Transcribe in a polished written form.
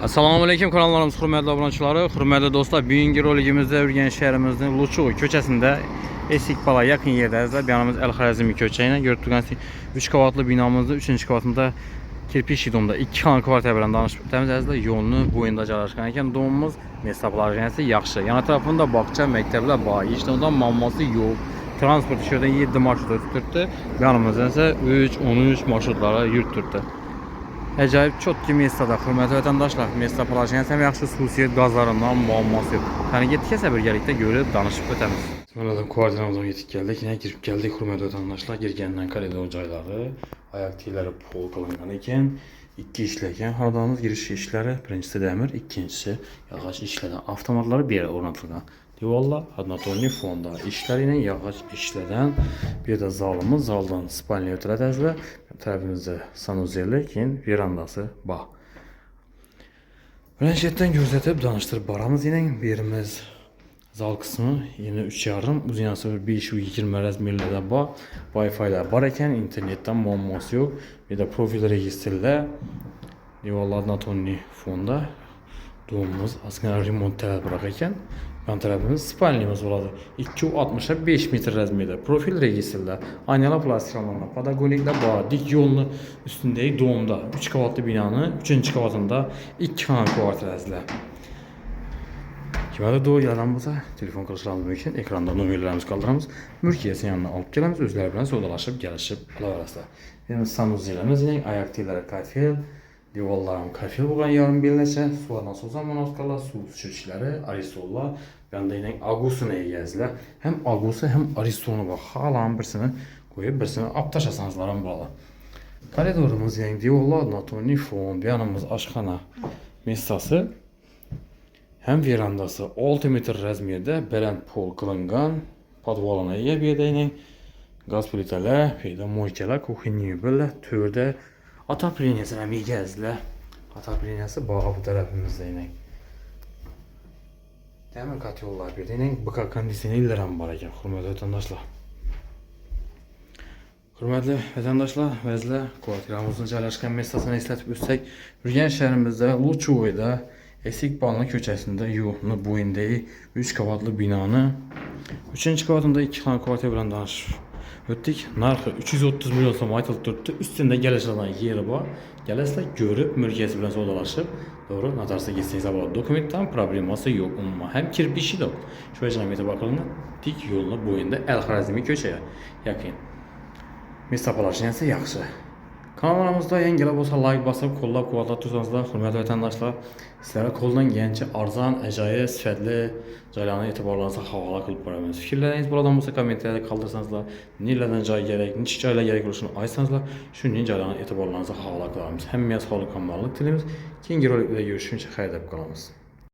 Assalomu alaykum kanallarimiz hurmatli obunachilar, hurmatli do'stlar. Bugungi roligimizda Urganch shahrimizning Luchug'u ko'chasida Esikpala yaqin yerdamiz. Bu yanimiz El-Xorazmiy ko'chasini ko'rib turganingiz 3 qavatli binomizda 3-qavatında kirpiç domda 2 xona kvartira bilan tanishib o'tamiz. Azizlar, yo'lni bo'yinda joylashgan ekan domimiz, mesaplaryasi yaxshi. Yana tarafında bog'cha, maktablar bor. Hech qanday muammosi yo'q. Transport shu yerdan 7 marshrut turibdi. Bu yanimizda esa 3-13 marshrutlar yurib turibdi. Acayip çok ki mestada, hürmetli vatandaşlar, mesda plaşiyası hem yaxşı xüsusiyyət qazlarından muamması yox. Yəni getdikcə birlikdə görüb danışıb ötəmiz. Sonradan kvartiramıza yetib gəldik, yine girib gəldik hürmetli vatandaşlar, girgəndən koridor cayları, ayaq tiyləri pol qılınğan ekan, 2 işləyən hardamız giriş işləri, birincisi dəmir, ikincisi yağac işlədən avtomatları bir yerə ornatılған. Divarlar Anatoliy fonda işlər ilə yağac işlədən bir də zalımız, zaldan spalni ötürədəzlə tərəfimizdə sanuzeli, kin verandası bax. Birinci göstərib danışdırıb baramız ilə birimiz zal kısmı yine 3,5 uzunası 5-20 razmerlərdə bax. Wi-Fi-lər var ekan, internetdən muamması yox. Bir də profil registrlə divarlar Anatoliy fonda doğumumuz aslında remont tələb bırak ekan. Yan tarafımız spalnimiz oladı. 2,60'a 5 metre razmerde. Profil registrler, aynalı plastiklarla, padagonikler bağlı. Dik yolunun üstündeyi doğumda. 3 qavatlı binanın 3. qavatında 2 xana kvartirəzlər. Kimə də doğru yaranmasa, telefon qırışlarımız üçün ekranda nömrələrimiz qaldıramız. Mülkiyyətin yanına alıp gələmiz, özləri bilən sodalaşıb, gəlişib, alaraslar. Yəni, sanuzelimiz ilə ayaq tiyləri kafel, divarlarım kafel bulan yarım belləşə, sulardan soza monotkalar, su çirkləri, arisollar, ben de yine Agus'u neye gezdiler. Hem Agus'u hem Ariston'u bak. Halan birisini koyup birisini aptaş asansların bağlı. Koridorumuz yani diyorlar Anatoliy fon. Bir yanımız aşkhana mesası. Hem verandası 6 metre razmerde berend pol kılıngan. Podvalına ega bir yine gaz plitalar, bir de moykalar, kuxinyi böyle türde atapleniyasına bir gezdiler. Atapleniyası bağı bu tarafımızda yine. Demir kat yollar bir deyin, bıka kondisyonerlerim var ekan, hürmetli vatandaşlar. Hürmetli vatandaşlar, vəzlə kvartiramızın joylashgan mestasını eslatib o'tsak, Urganch shahrimizda Luchug'da Esikpala ko'chasida yo'lni bo'yidagi 3 qavatli binoni 3-qavatında 2 xona kvartira bilan tanishib o'tdik. Narxi 330 milyon so'm aytilib turibdi. Ustida kelishadigan yeri bor. Kelasizlar, ko'rib, mülkiyəti bilan savdolaşib, doğru, notarsa gitsangiz bo'ladi. Dokumentdan problemasi yo'q umuman. Hem kirpichi de shu jamiyatga bakılgan dik yo'lni bo'yinda El-Xorazmiy ko'chaga yaqin. Mesda plaşiyasi yaxshi. Kanalimizda yangilar bo'lsa like bosib, qo'llab-quvvatlab tursanızlar, hurmatli vatandaşlar, sizlarga qo'ldan kelgancha arzon, ajoyib, sifatli joylarni e'tiborlaringizga havola qilib boramiz. Fikrlaringiz bo'ladigan bo'lsa kommentariyada qoldirsangizlar, nelardan joy kerak, necha joylar kerak bo'lishini aytsangizlar, shunday joylarni e'tiborlaringizga havola qilamiz. Hammaga sog'lik, omonlik tilaymiz. Keyingi rolikda görüşguncha xayr deb qolamiz.